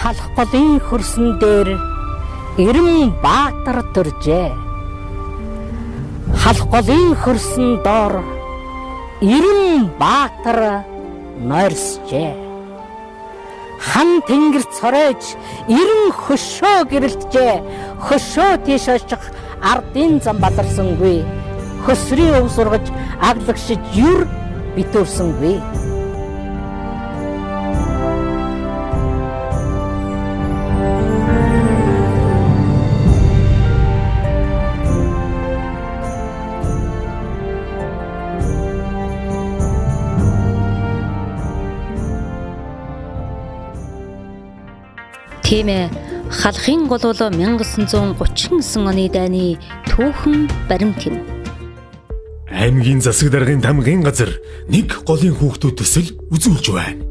халах голын хөрсөн дээр Эрен Баатар төржээ. Халах голын хөрсөн доор Эрен Баатар нойрсжээ. Хан тэнгэр цоройж Эрен хөшөө гэрэлтжээ. Хөшөө тийш очих ардын зам бадарсангүй. Хөсрийн өв сургаж аглагшиж юр битүүрсэнгүй. Тийм ээ, халахын гол бол 1939 оны дайны түүхэн баримт юм. Аймгийн засаг даргын тамгын газар нэг голын хүүхдүүд төсөл үзүүлж байна.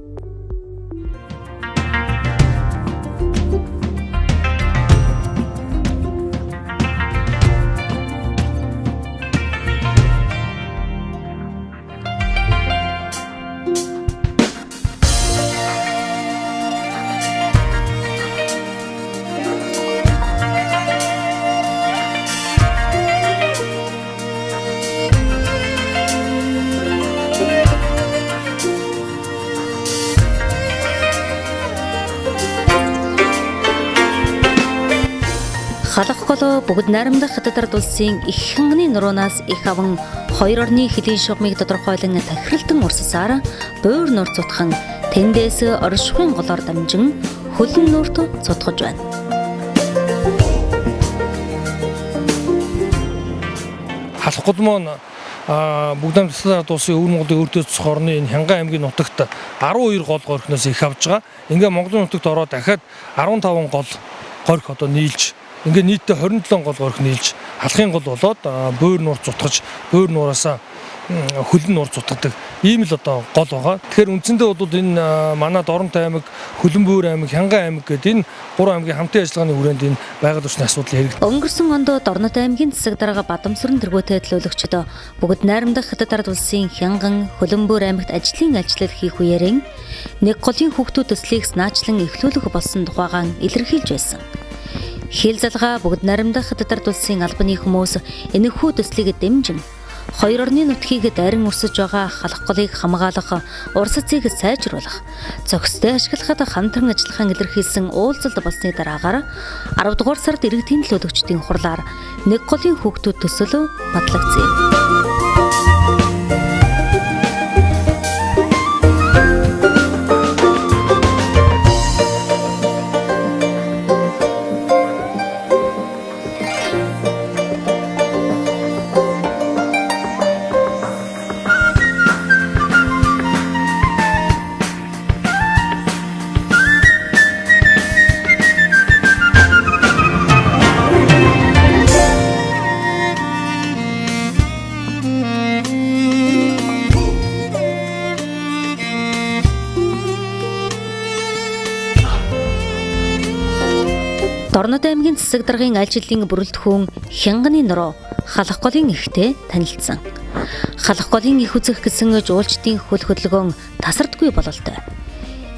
Халах гол бүгд найрамдах Хятад ард улсын их ханганы нуруунаас их аван хоёр орны хэдийн шугамыг тодорхойлон тахиралдан урсасаар буур нуур цутхан тэндээс оршихуйн голоор дамжин хөлн нуурт цутгаж байна. Халах гол мөн бүгд Хятад ард улсын өвөр Монголын өртөөс хорны энэ Хянган аймгийн нутагт 12 гол горхноос их авж байгаа. Ингээ Монголын нутагт ороод дахиад 15 гол горх одоо нийлж ингээ нийтдээ 27 гол горх нийлж халахын гол болоод буур нуур цутгаж буур нуураасаа хөлн нуур цутгадаг ийм л одоо гол байгаа. Тэгэхээр үндсэндээ бол энэ манай Доронтой аймаг, Хөлбөмбөр аймаг, Хянган аймаг гэдэг энэ гурван аймгийн хамтын ажиллагааны хүрээнд энэ байгаль орчны асуудлыг хэрэгжүүлдэг. Өнгөрсөн онд Дорнотой аймгийн засаг дарга Бадамсрын тэргүүтэй төлөөлөгчд бүгд найрамдах Хятад ард улсын Хянган, Хөлбөмбөр аймагт ажлын ажиллал хийх үеэрэн нэг голын хүүхдүүд төслийг наачлан эхлүүлэх болсон тухайгаан илэрхийлж байсан. Хил залгаа бүгд найрамдах Хятад ард улсын албаны хүмүүс энэхүү төслийг дэмжин хоёр орны нутгийг дайран өрсөж байгаа халах голыг хамгаалах, урсацыг сайжруулах, зохистой ашиглахад хамтран ажиллахаа илэрхийлсэн уулзалт болсны дараагаар 10 дугаар сард иргэдийн төлөөлөгчдийн хурлаар нэг голын хүүхдүүд төсөл батлагдсан. Дорнотой аймгийн засаг даргын аль жилийн бүрэлдэхүүн Хянганы нуруу халах голын ихтэй танилцсан. Халах голын их үзэх гэсэн жуулчдын хөл хөдөлгөөн тасардгүй бололтой.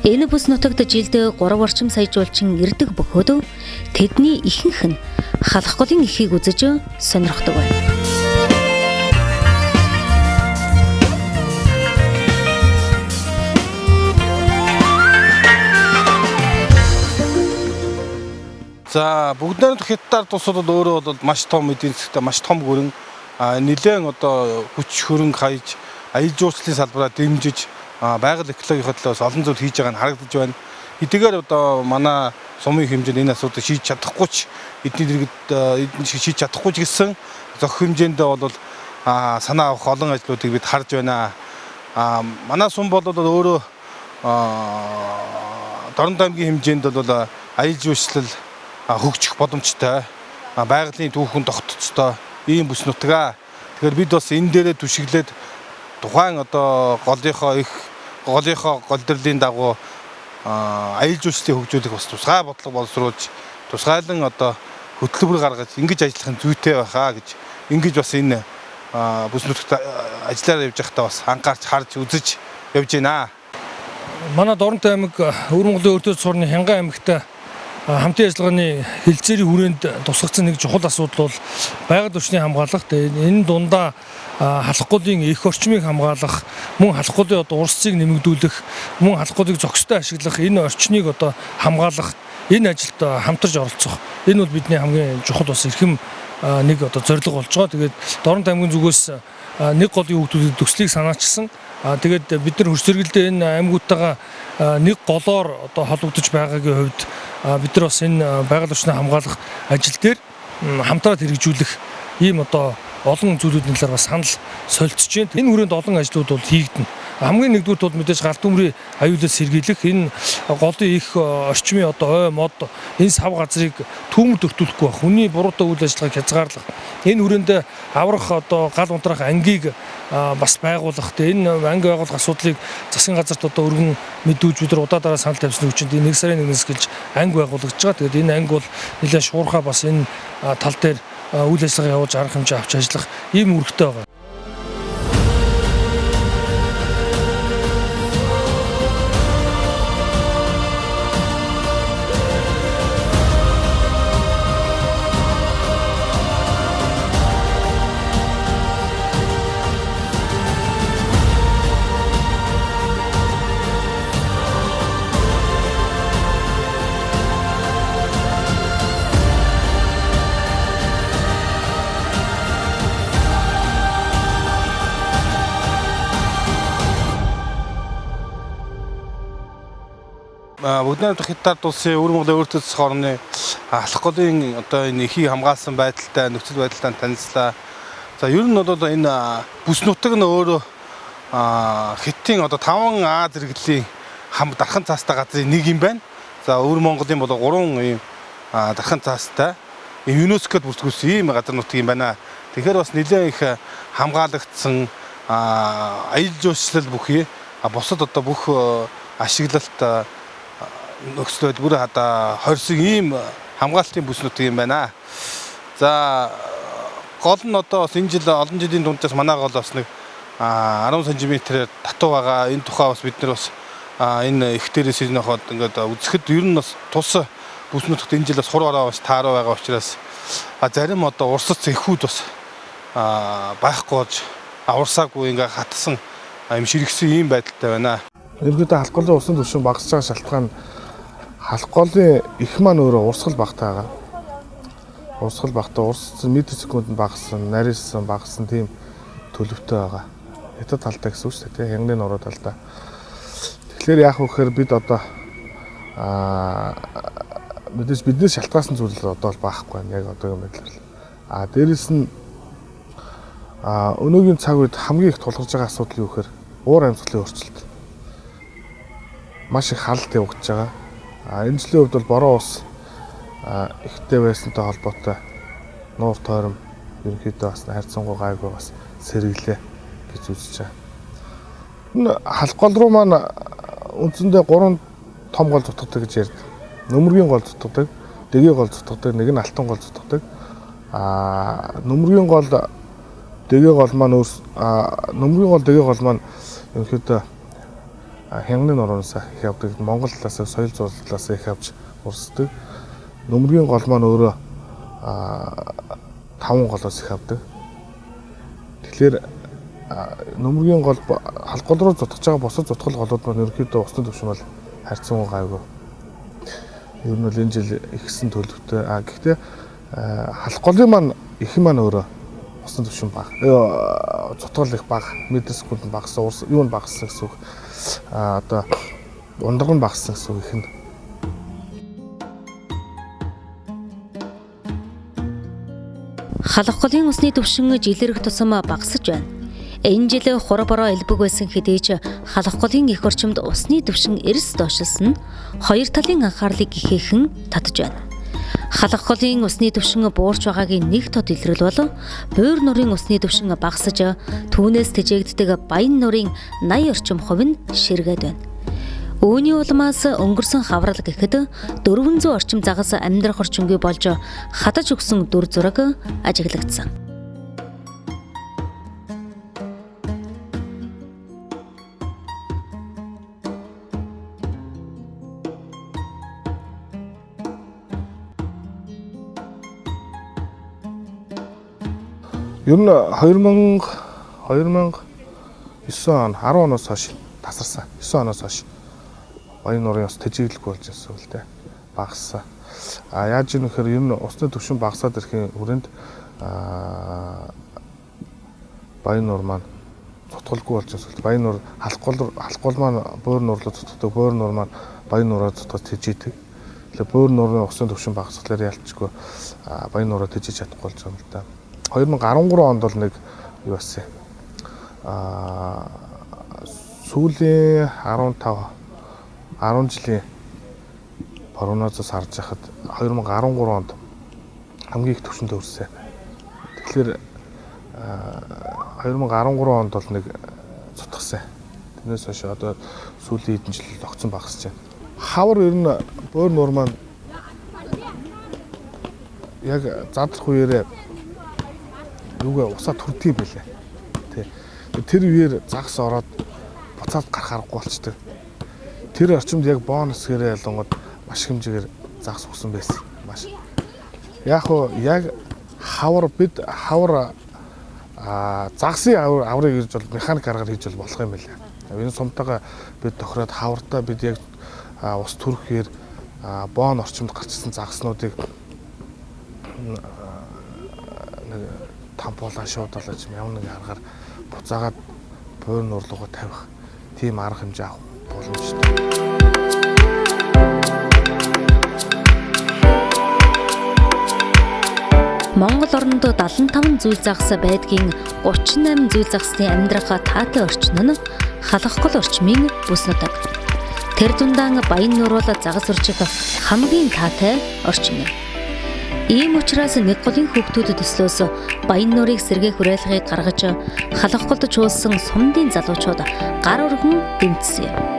Энэ бүс нутагт жилд 3 орчим сая жуулчин ирдэг бөхөөд тэдний ихэнх нь халах голын ихийг үзэж сонирхдог байна. За бүгд найрамдах Хятад ард улсууд өөрөө бол маш том эдийн засгт маш том гүрэн нэлээд одоо хүч хөрөнгө хаяж аялал жуулчлалын салбараа дэмжиж байгаль экологийн хөтлөөс олон зүйл хийж байгаа нь харагдаж байна. Хэдийгээр одоо манай сумын хэмжээнд энэ асуудыг шийдэж чадахгүй ч эдний дэргэд шийдэж чадахгүй ч гэсэн зохих хэмжээндээ бол санаа авах олон ажлуудыг бид харж байна. Манай сум бол өөрөө Дорнод аймгийн хэмжээнд бол аялал жуулчлал хөгжих боломжтой байгалийн түүхэн тогтцтой ийм бүс нутгаа. Тэгэхээр бид бас энэ дээрээ түшиглээд тухайн одоо голынхоо голдрлын дагуу аялал жуулчлалыг хөгжүүлэх бас тусгай бодлого боловсруулж тусгайлан одоо хөтөлбөр гаргаж ингэж ажиллах нь зүйтэй байхаа гэж ингэж бас энэ бүс нутагт ажиллаар явж байхдаа бас анхаарч харж үзэж явж байна. манай Доронтой аймаг Өвөр Монголын өртөөс цорны Хянган аймагт хамтын ажиллагааны хилцээрийн хүрээнд тусгацсан нэг чухал асуудал бол байгаль орчны хамгаалах. Энэ дундаа халахгүй эх орчмыг хамгаалах, мөн халахгүй урсцыг нэмэгдүүлэх, мөн халахгүй зохистой ашиглах, энэ орчныг хамгаалах энэ ажилд хамтарч оролцох. Энэ бол бидний хамгийн чухал бас эрхэм нэг зорилго болж байгаа. Тэгээд Доронт аймгийн зүгээс нэг голын хүүхдүүдэд төслийг санаачилсан. Тэгээд бид нар хөрсөргөлдөө энэ аймагуудтайгаа нэг голоор холбогдож байгаагийн хувьд бид нар бас энэ байгаль орчныг хамгаалах ажил дээр хамтраад хэрэгжүүлэх ийм олон зүйлүүдийн талаар бас санал солилцож байна. Энэ хүрээнд олон ажлууд бол хийгдэнэ. Хамгийн нэгдүгээр бол мэдээж галт төмрийн аюулаас сэргийлэх, энэ голын их орчмын ой мод энэ сав газрыг түүмд өртүүлэхгүй байх, хүний буруутай үйл ажиллагааг хязгаарлах, энэ хүрээнд аврах гал унтраах ангийг бас байгуулах. Энэ анги байгуулах асуудлыг засгийн газарт өргөн мэдүүлж бид нар удаа дараа санал тавьсны хүчинд энэ 1 сарын 1-ээс гэлж анги байгуулагдаж байгаа. Тэгээд энэ анги бол нэлээд шуурхай бас энэ тал дээр үйл ажиллагаа явуулж арга хэмжээ авч ажиллах ийм үүрэгтэй байгаа. Бүгд найрамдах Хятад улсын Өвөр Монголын өртөөс цорны халахгүй энэ эхийг хамгаалсан байдалтай нөхцөл байдалтай танилцлаа. За ер нь бол энэ бүс нутаг нь өөрөө Хятадын 5 А зэрэглэлийн дархан цаастай газрын нэг юм байна. За Өвөр Монголын бол 3 ийм дархан цаастай ЮНЕСКОд бүртгүүлсэн ийм газар нутаг юм байна. Тэгэхээр бас нэлээд их хамгаалагдсан аялал жуулчлал бүхий бусад бүх ашиглалт нөхцөл байдал бүр хорьсон ийм хамгаалтын бүс нутаг юм байна. За гол нь бас энэ жил олон жилийн дундаас манай гол бас нэг 10 см татуу байгаа. Энэ тухай бас бид нар бас энэ их дээрээс ирнэ хаад ингээд үзэхэд ер нь бас тус бүс нутагт энэ жил бас хур ороо бас тааруу байгаа учраас зарим урсц эхүүд бас байхгүй болж аварсаагүй ингээд хатсан юм ширгсэн ийм байдалтай байна. Ерөнхийдөө халахгүй усан түвшин багасж байгаа шалтгаан халахгүй их маань өөрөө урсгал багтаа байгаа. Урсгал багтаа урсцсан метр секундэд багассан, нарийнсан багассан тийм төлөвтэй байгаа. Хятад талтай гэсэн үг шүү дээ. Хянганы нуруу талтай. Тэгэхээр яах вэ гэхээр бид мэдээж бидний шалтгаалсан зүйл бол байхгүй байна. Яг одоогийн байдлаар. Дээрэс нь өнөөгийн цаг үед хамгийн их тулгарч байгаа асуудал юу гэхээр уур амьсгалын өөрчлөлт. Маш их халалт явагдаж байгаа. Энэ жилийн хувьд бол бороо ус ихтэй байсантай холбоотой нуур тойром ерөнхийдөө бас хайрцангуй гайгүй бас сэргэлээ гэж үзэж байгаа. Энэ халах гол руу маань үндсэндээ 3 том гол зутгадаг гэж ярьдаг. Нөмөргийн гол зутгадаг, дэгийн гол зутгадаг, нэг нь алтан гол зутгадаг. Нөмөргийн гол дэгийн гол маань нөмөргийн гол дэгийн гол маань ерөнхийдөө хянганы нуроос их явдаг. Монгол талаас соёл зурдлаас их авч урсдаг. Нөмөргийн гол маань өөрөө 5 голоос их авдаг. Тэгэхээр нөмөргийн гол халгал руу зутгаж байгаа бусад зутгал голууд маань ерөнхийдөө усны түвшин бол харьцангуй гайгүй. Ер нь бол энэ жил ихсэн төлөвтэй. Гэхдээ халгалын маань их маань өөрөө усны түвшин бага. Зутгал их бага. Метр секундэд багассан, юу нь багассан гэсэн үг. Ундраг нь багассан гэсэн үг их нь. Халахгүй усны түвшин жилэрэх тусам багасж байна. Энэ жил хураа бороо элбэг байсан хэдий ч халахгүй их орчимд усны түвшин эрс доошлсон нь хоёр талын анхаарлыг ихээхэн татж байна. Халахгүй усны түвшин буурч байгаагийн нэг тод илрэл бол буур нурын усны түвшин багасж түүнээс тэжээгддэг баян нурын 80 орчим хувь нь ширгээд байна. Үүний улмаас өнгөрсөн хаврал гэхэд 400 орчим загас амьдрах орчингүй болж хатаж өгсөн дүр зураг ажиглагдсан. Ер нь 2009 он 10 оноос хойш тасарсан. 9 оноос хойш баян нуурын ус тэжээглэхгүй болж ирсэн үл дээ. Багассан. Яаж юм гэхээр ер нь усны түвшин багасаад ирэхийн хүрээнд баян нуур маань цутгалгүй болж ирсэн. Баян нуур халахгүй маань бөөр нуурлуу цутгадаг. Бөөр нуур маань баян нуураа цутгаж тэжээдэг. Тэгэхээр бөөр нуурын усны түвшин багасхлаар ялцчгүй баян нуураа тэжээж чадахгүй болж байгаа юм л да. 2013 онд бол нэг юу бассан. Сүүлийн 10 жилийн прогнозоос харж байхад 2013 онд хамгийн их түвшиндээ хүрсэн. Тэгэхээр 2013 онд бол нэг цутгасан. Тэрнээс хойш одоо сүүлийн хэдэн жил огцон багасж байна. Хавар ер нь бөөр нуур маань яг задрах үеэрээ юугаа усаа төрдөг юм байлаа. Тэр үеэр загас ороод буцаад гарах аргагүй болчтой. Тэр орчимд яг бонус гэрээ ялангууд маш хэмжээгээр загас өгсөн байсан. Маш. Яг хавар загасын аврыг ирж бол механик аргаар хийж болох юм байлаа. Энэ сумтайгаа бид тохироод хавартаа бид яг ус төрөхээр бон орчимд гарчсан загаснуудыг тампуулаа шуудалж ямар нэг аргаар буцаагаад бөөр нуурлуугаа тавих тийм арга хэмжээ авах боломжтой. Монгол орнд 75 зүйл загас байдгийн 38 зүйл загасны амьдрах таатай орчин нь халах гол орчмын бүс нутаг. Тэр дундаа баян нуур бол загас уржих хамгийн таатай орчин юм. Ийм учраас нэг голын хүүхдүүд төслөөс баян нуурыг сэргээх уриалгыг гаргаж халах голд чуулсан сумдын залуучууд гар өргөн дэмжсэн юм.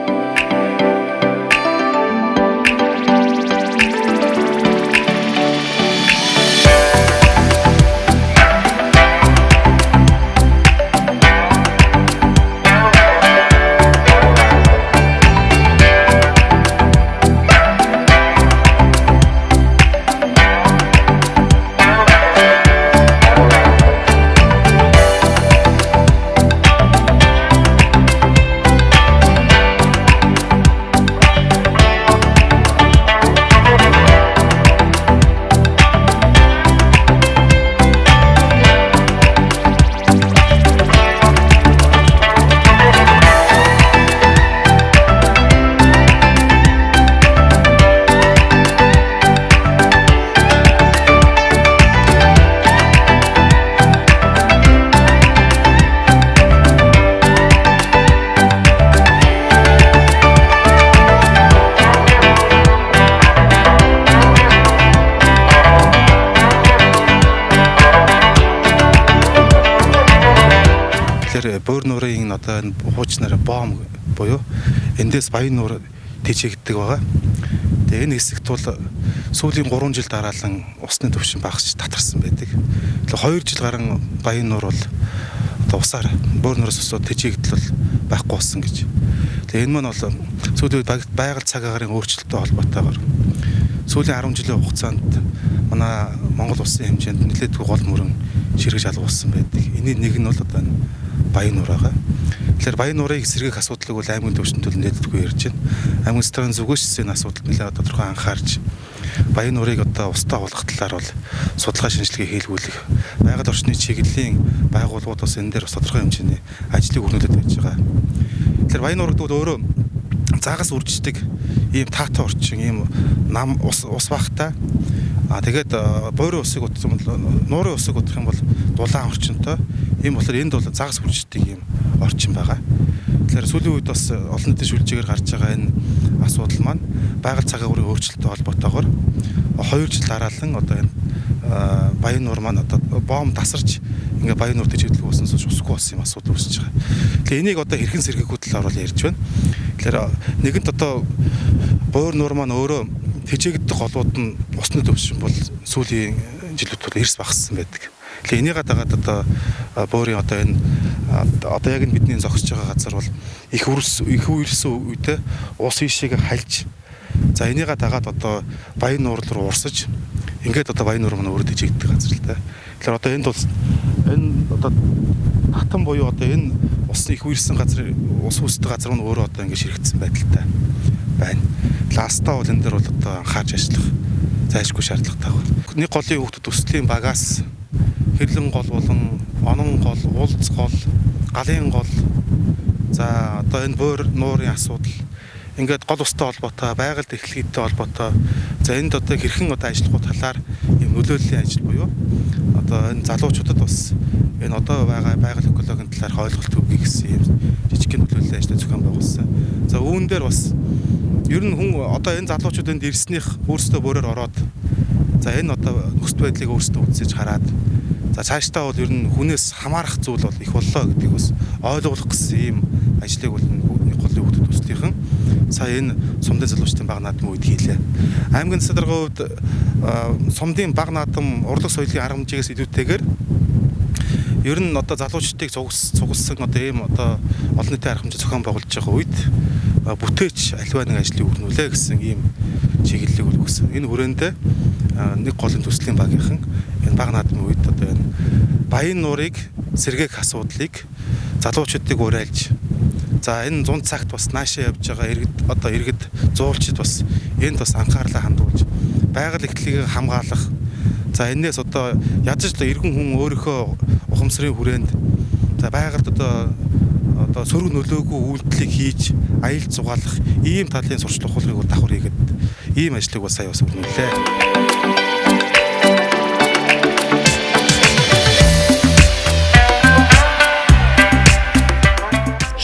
Бөөр нуурын одоо энэ хуучнаар бом буюу эндээс баян нуур тэжээгддэг байгаа. Тэгээ энэ хэсэгт бол сүүлийн 3 жил дараалан усны түвшин багасч татарсан байдаг. Тэгээ 2 жил гарan баян нуур бол одоо усаар бөөр нуураас усууд тэжээгдэл байхгүй болсон гэж. Тэгээ энэ маань бол сүүлийн байгаль цаг агарын өөрчлөлттэй холбоотойгоор сүүлийн 10 жилийн хугацаанд манай Монгол улсын хэмжээнд нэлээдгүй гол мөрөн ширгэж алгуулсан байдаг. Эний нэг нь бол одоо баян нуур байгаа. Тэгэхээр баян нуурыг сэргээх асуудлыг бол аймгийн төвчөнд бол нэлээдгүй ярьж байна. Аймгийн стратегийн зүгээс энэ асуудал нэлээд тодорхой анхаарч баян нуурыг одоо устдаа болгох талаар бол судалгаа шинжилгээ хийлгүүлэх байгаль орчны чиглэлийн байгууллагууд бас энэ дээр бас тодорхой хэмжээний ажлыг өрнүүлээд байж байгаа. Тэгэхээр баян нуурыг бол өөрөө загас үрждэг ийм таатай орчин, ийм нам ус багтай. Тэгээд буйрын усыг утсан бол нуурын усыг утах юм бол дулаан орчинтой. Ийм болохоор энд бол загас үрждэг ийм орчин байгаа. Тэгэхээр сүүлийн үед бас олон нийтийн шүлжээгээр гарч байгаа энэ асуудал маань байгаль цагаан үрийн өөрчлөлттэй холбоотойгоор 2 жил дараалан одоо энэ баян нуур маань одоо бом тасарч ингээ баян нуур тэжээдлэг болсноос усгүй болсон юм асуудал үүсэж байгаа. Тэгэхээр энийг одоо хэрхэн сэргээхүү талаар бол ярьж байна. Тэгэхээр нэгэнт одоо буур нуур маань өөрөө тэжээгдэх голууд нь усны төвшин бол сүүлийн жилүүд бол эрс багассан байдаг. Тэгэхээр энийгээ дагаад одоо буурын одоо энэ одоо яг бидний зогсож байгаа газар бол их үрсэн үедээ ус ишийг хальж за энийгээ дагаад одоо баян нуур руу урсаж ингээд одоо Баян нуур маань өөрөө тэжээгддэг газар л да. Тэгэхээр одоо энд бол энэ одоо татан буюу одоо энэ усны их үерсэн газар, ус үүсдэг газар нь өөрөө одоо ингээд ширэгдсэн байдалтай байна. Ласта бол энэ дээр бол одоо анхаарч ажиллах зайлшгүй шаардлагатай байна. Нэг голын хүүхдүүд төслийн багаас хэрлэн гол болон онон гол, уулц гол, галын гол, за одоо энэ буур нуурын асуудал, ингээд гол устай холбоотой, байгальд эхлэлгээдтэй холбоотой, за энд одоо хэрхэн одоо ажиллах талаар юм нөлөөллийн ажил буюу одоо энэ залуучуудад бас энэ одоо байгаа байгаль экологийн талаар ойлголт өгье гэсэн юм жижигхэн нөлөөллийн ажил зохион байгуулсан. За үүн дээр бас ер нь хүн одоо энэ залуучууд энд ирснийх өөрсдөө бүрээр ороод за энэ одоо нөхцөл байдлыг өөрсдөө үзэж хараад за цаашдаа бол ер нь хүнээс хамаарах зүйл бол их боллоо гэдгийг бас ойлгуулах гэсэн ийм ажлыг бол нэг голын хүүхдүүд төслийнхэн сая энэ сумдын залуучдын баг наадмын үед хийлээ. Аймгийн засаг даргын хувьд сумдын баг наадам урлаг соёлын арга хэмжээгээс илүүтэйгээр ер нь одоо залуучдыг цугласан одоо ийм одоо олон нийтийн арга хэмжээ зохион байгуулж байгаа үед бүтээч альва нэг ажлыг өрнүүлээ гэсэн ийм чиглэлийг өгсөн. Энэ хүрээндээ нэг голын төслийн багийнхан энэ баг наадмын үед одоо энэ Баян нуурыг сэргээх асуудлыг залуучуудыг уриалж за энэ 100 цагт бас наашаа явж байгаа иргэд зуулчид бас энд бас анхаарлаа хандуулж байгаль эхлэлийг хамгаалах за энээс одоо ядаж л иргэн хүн өөрийнхөө ухамсарын хүрээнд за байгальд одоо сөрөг нөлөөгүй үйлдэлийг хийж аялал зугаалах ийм талын сурчлах ухуулгыг давхар хийгээд ийм ажлыг бас сая бас өрнүүлээ.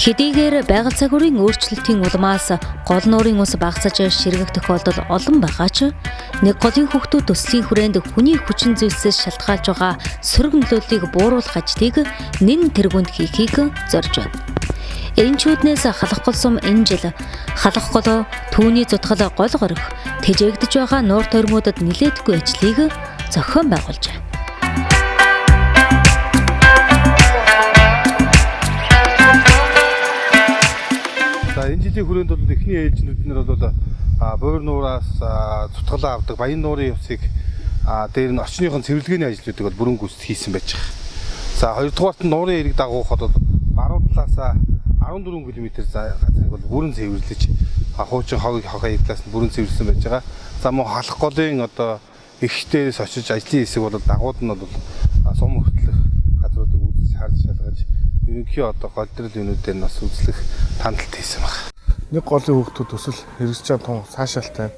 Хэдийгээр байгаль цагуурын өөрчлөлтийн улмаас гол нуурын ус багасж ширгэх тохиолдол олон байгаа ч нэг голын хүүхдүүд төслийн хүрээнд хүний хүчин зүйлсээс шалтгаалж байгаа сөрөг нөлөөллийг бууруулах ажлыг нэн тэргуунд хийхийг зорж байна. Эренчүүднээс халах гол сум энэ жил халах гол түүний зутгал гол горих тэжээгдэж байгаа нуур тойрмуудад нилээдгүй ажлыг зохион байгуулж байна. Энэ жилийн хүрээнд бол эхний ээлжнүүд нь бол буур нуураас цутгалаа авдаг Баян нуурын усыг дээр нь орчныхон цэвэрлэгээний ажлуудыг бол бүрэн гүйцэд хийсэн байж байгаа. За хоёрдугаарт нь нуурын эрэг дагуухад бол баруун талаас 14 км газрыг бол бүрэн цэвэрлэж хуучин хогын талаас нь бүрэн цэвэрлсэн байж байгаа. За мөн халах голын одоо ихтээс очиж ажлын хэсэг бол дагууд нь бол сум хөтлөх газруудыг үзэж харж шалгаж ерөнхий одоо голдрол юмнуудаар нас үзлэх тандалт хийсэн байна. Нэг голын хүүхдүүд төсөл хэрэгжиж байгаа тун цаашаалтай.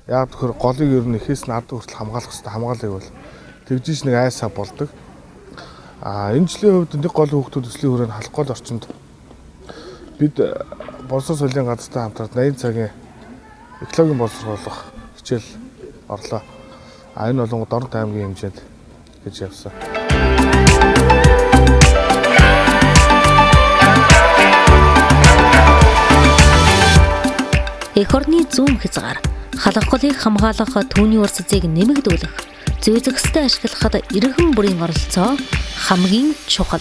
Яг тэгэхээр голыг ер нь эхээс нь ард хүртэл хамгаалах хэрэгтэй хамгаалыг бол тэгжиж нэг айсаа болдог. Энэ жилийн хувьд нэг голын хүүхдүүд төслийн хүрээнд халах гол орчинд бид боловсон соёлын газартай хамтраад 80 цагийн экологийн боловсруулах хичээл орлоо. Энэ болон Дорнот аймгийн хэмжээнд гэж явсан. Эх орны зүүн хязгаар халах голыг хамгаалах түүний урсцыг нэмэгдүүлэх зүйзэкстэй ашиглахад иргэн бүрийн оролцоо хамгийн чухал.